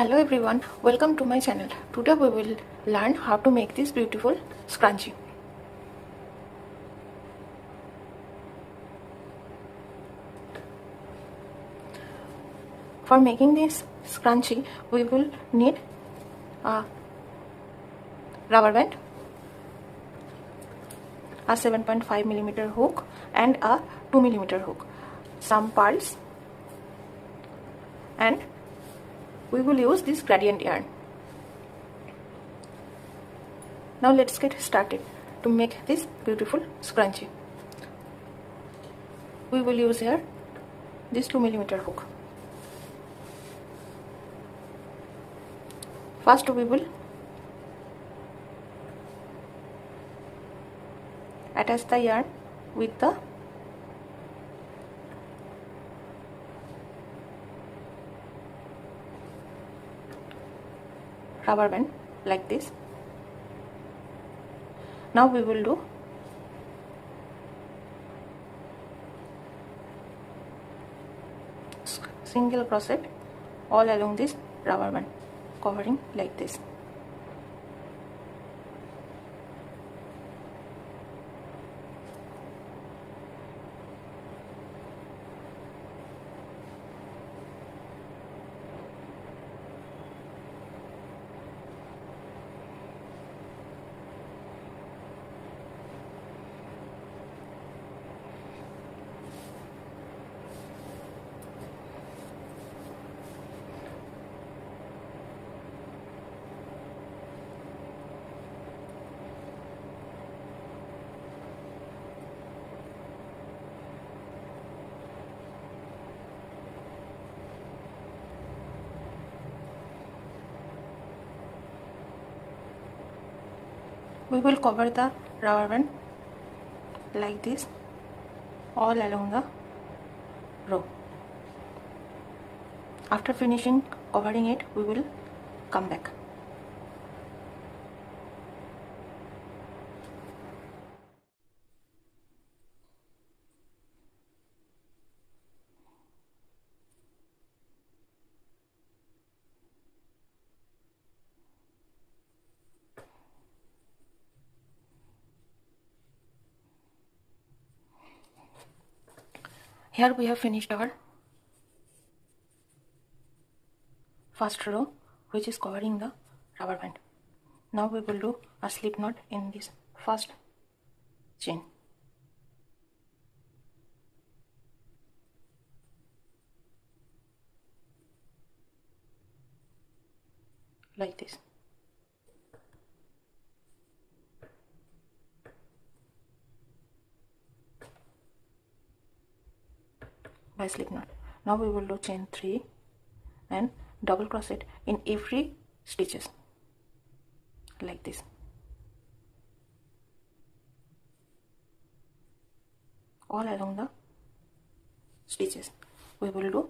Hello everyone, welcome to my channel. Today we will learn how to make this beautiful scrunchie. For making this scrunchie, we will need a rubber band, a 7.5mm hook and a 2mm hook, some pearls, and we will use this gradient yarn. Now let's get started to make this beautiful scrunchie. We will use here this 2mm hook. First we will attach the yarn with the rubber band like this. Now we will do single crochet all along this rubber band, covering like this. We will cover the rubber band like this all along the row. After finishing covering it, we will come back. Here we have finished our first row, which is covering the rubber band. Now we will do a slip knot in this first chain. Like this. By slip knot. Now we will do chain 3 and double crochet in every stitches like this. All along the stitches we will do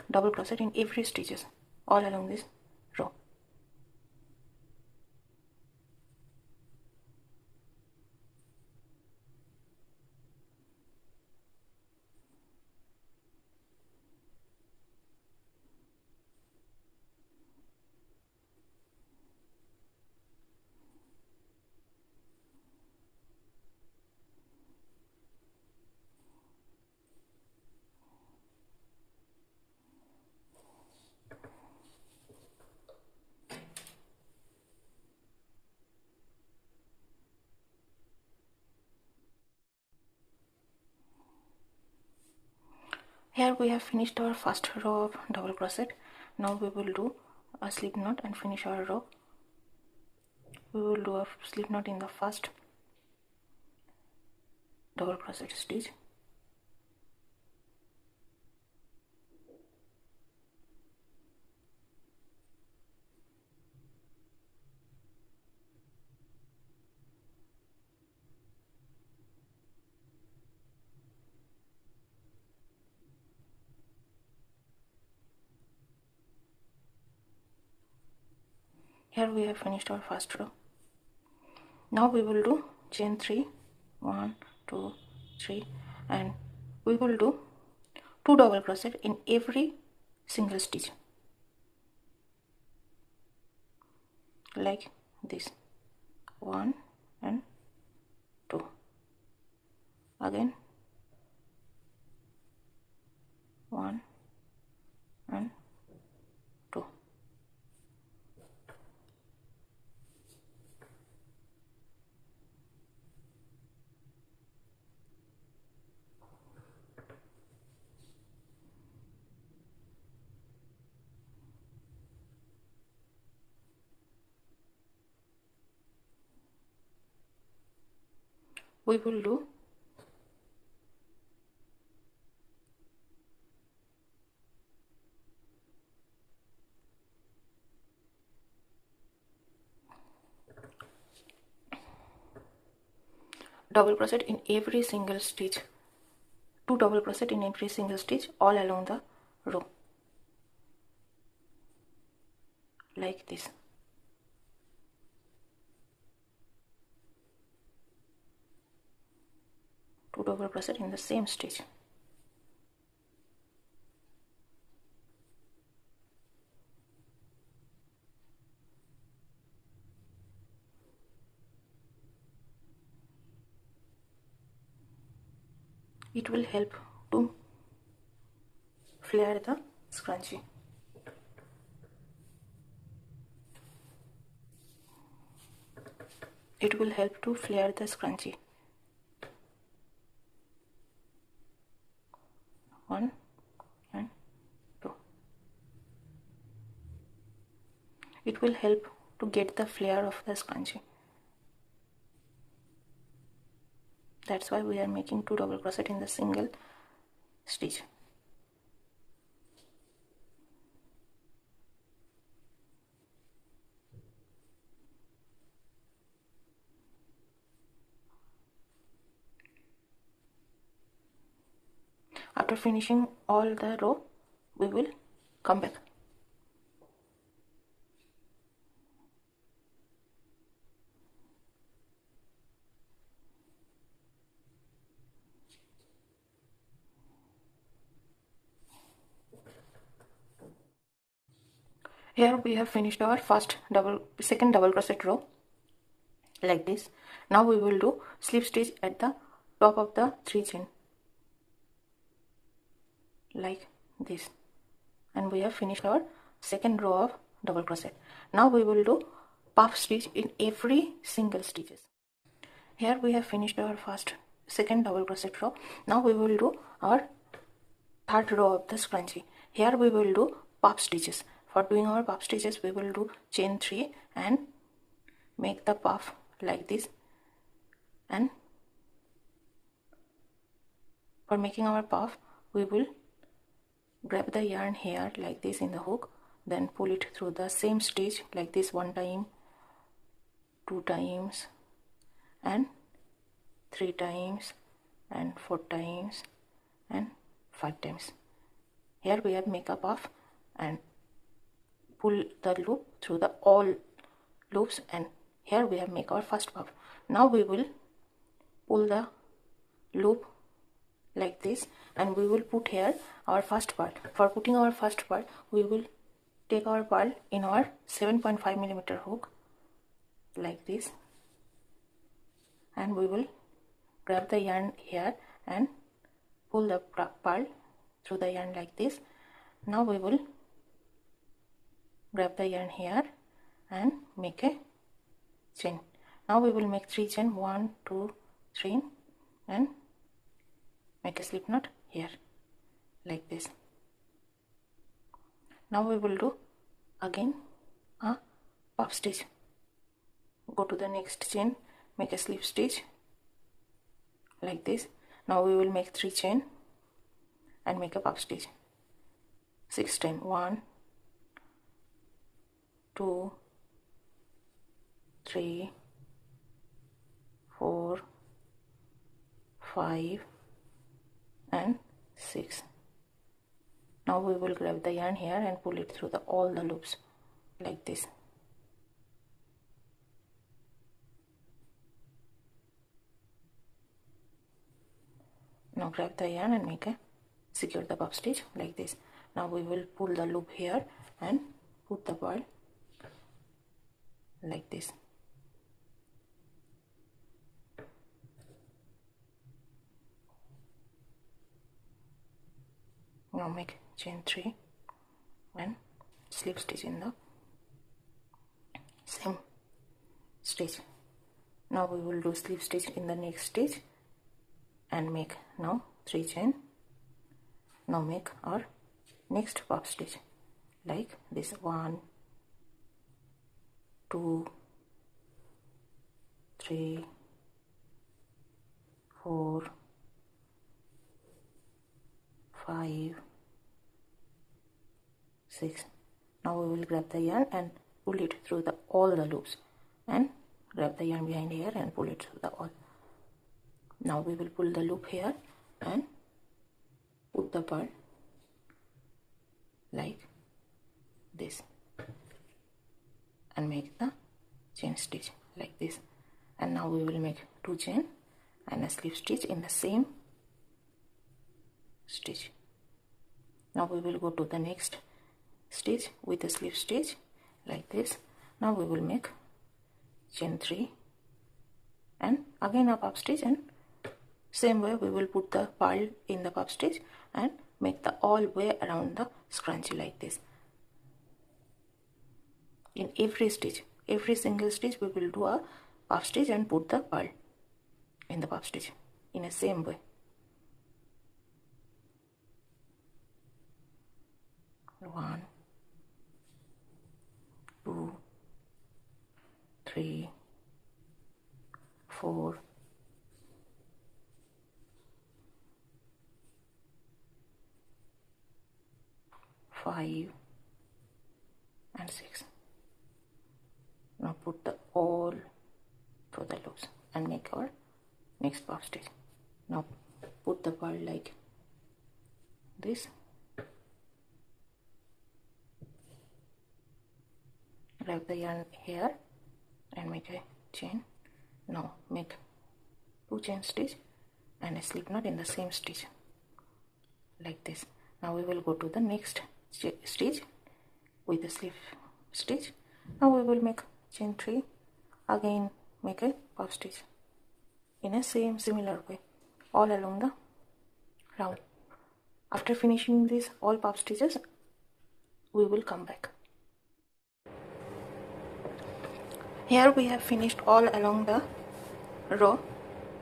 double crochet in every stitches all along this row. Here we have finished our first row of double crochet. Now we will do a slip knot and finish our row. We will do a slip knot in the first double crochet stitch. Here we have finished our first row. Now we will do chain 3, 1, 2, 3, and we will do 2 double crochet in every single stitch. like this. 1 and 2. Again 1 and 2. We will do double crochet in every single stitch, 2 double crochet in every single stitch all along the row, like this. Two double crochet in the same stitch. It will help to flare the scrunchie. It will help to flare the scrunchie. 1 and 2. It will help to get the flare of the scrunchie. That's why we are making 2 double crochet in the single stitch. After finishing all the row, we will come back. Here we have finished our second double crochet row, like this. Now we will do slip stitch at the top of the 3 chain, like this, and we have finished our second row of double crochet. Now we will do puff stitch in every single stitches. Here we have finished our second double crochet row. Now we will do our third row of the scrunchie. Here we will do puff stitches. For doing our puff stitches, we will do chain 3 and make the puff like this. And for making our puff, we will grab the yarn here like this in the hook, then pull it through the same stitch like this 1 time, 2 times, and 3 times, and 4 times, and 5 times. Here we have make a puff and pull the loop through the all loops, and here we have make our first puff. Now we will pull the loop like this, and we will put here our first part. For putting our first part, we will take our pearl in our 7.5mm hook like this, and we will grab the yarn here and pull the pearl through the yarn like this. Now we will grab the yarn here and make a chain. Now we will make 3 chain, 1, 2, 3, and make a slip knot here like this. Now we will do again a puff stitch. Go to the next chain, make a slip stitch like this. Now we will make 3 chain and make a puff stitch 6 times. 1, 2, 3, 4, 5, and 6. Now we will grab the yarn here and pull it through all the loops like this. Now grab the yarn and secure the puff stitch like this. Now we will pull the loop here and put the pearl like this. Now make chain 3 and slip stitch in the same stitch. Now we will do slip stitch in the next stitch and make now 3 chain. Now make our next puff stitch like this. 1 2 3 4 5 6. Now we will grab the yarn and pull it through all the loops, and grab the yarn behind here and pull it through the all. Now we will pull the loop here and put the pearl like this and make the chain stitch like this. And now we will make 2 chain and a slip stitch in the same stitch. Now we will go to the next stitch with a slip stitch like this. Now we will make chain 3 and again a puff stitch, and same way we will put the pearl in the puff stitch and make the all way around the scrunchie like this. In every stitch, every single stitch, we will do a puff stitch and put the pearl in the puff stitch in the same way. 1 2 3 4 5 and 6. Now put the all through the loops and make our next puff stitch. Now put the pearl like this. Grab the yarn here and make a chain. Now make 2 chain stitch and a slip knot in the same stitch like this. Now we will go to the next stitch with the slip stitch. Now we will make chain 3, again make a puff stitch in a similar way all along the round. After finishing these all puff stitches, we will come back. Here we have finished all along the row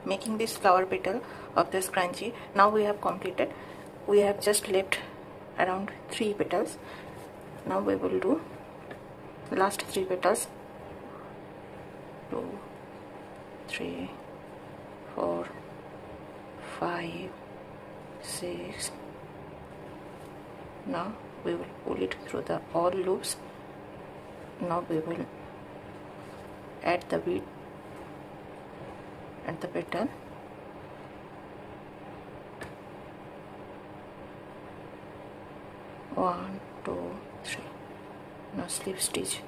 making this flower petal of the scrunchie. Now we have completed. We have just left around 3 petals. Now we will do last 3 petals. 2 3 4 5 6. Now we will pull it through the all loops. Now we will add the bead at the petal. One, 2, 3. Now slip stitch.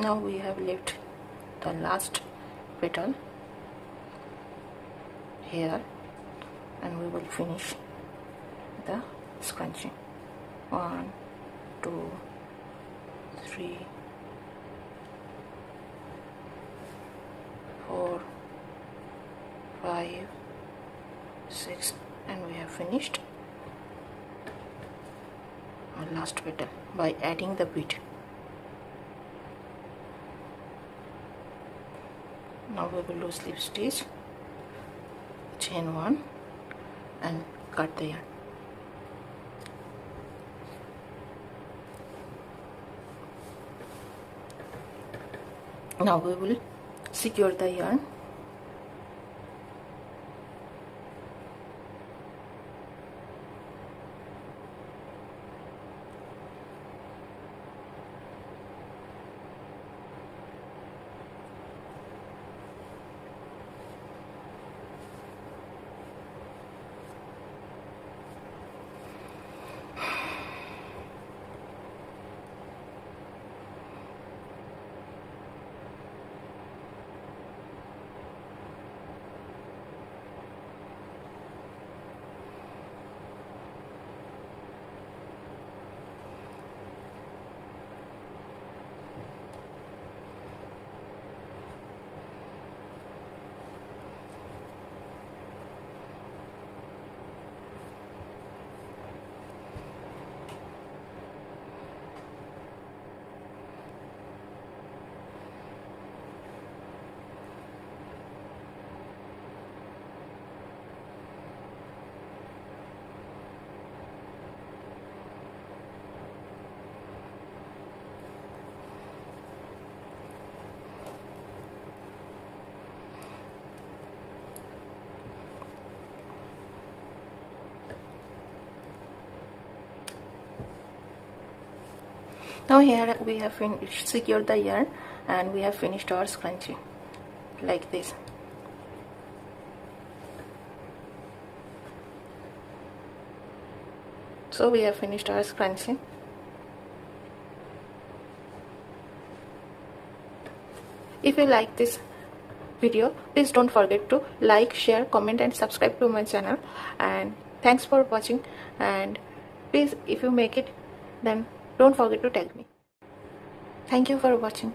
Now we have left the last petal here and we will finish the scrunchie. 1 2 3 4 5 6, and we have finished our last petal by adding the bead. Now we will do slip stitch, chain 1 and cut the yarn. Now we will secure the yarn. Now here we have secured the yarn and we have finished our scrunchie like this. So we have finished our scrunchie. If you like this video, please don't forget to like, share, comment and subscribe to my channel, and thanks for watching. And please, if you make it, then don't forget to tag me. Thank you for watching.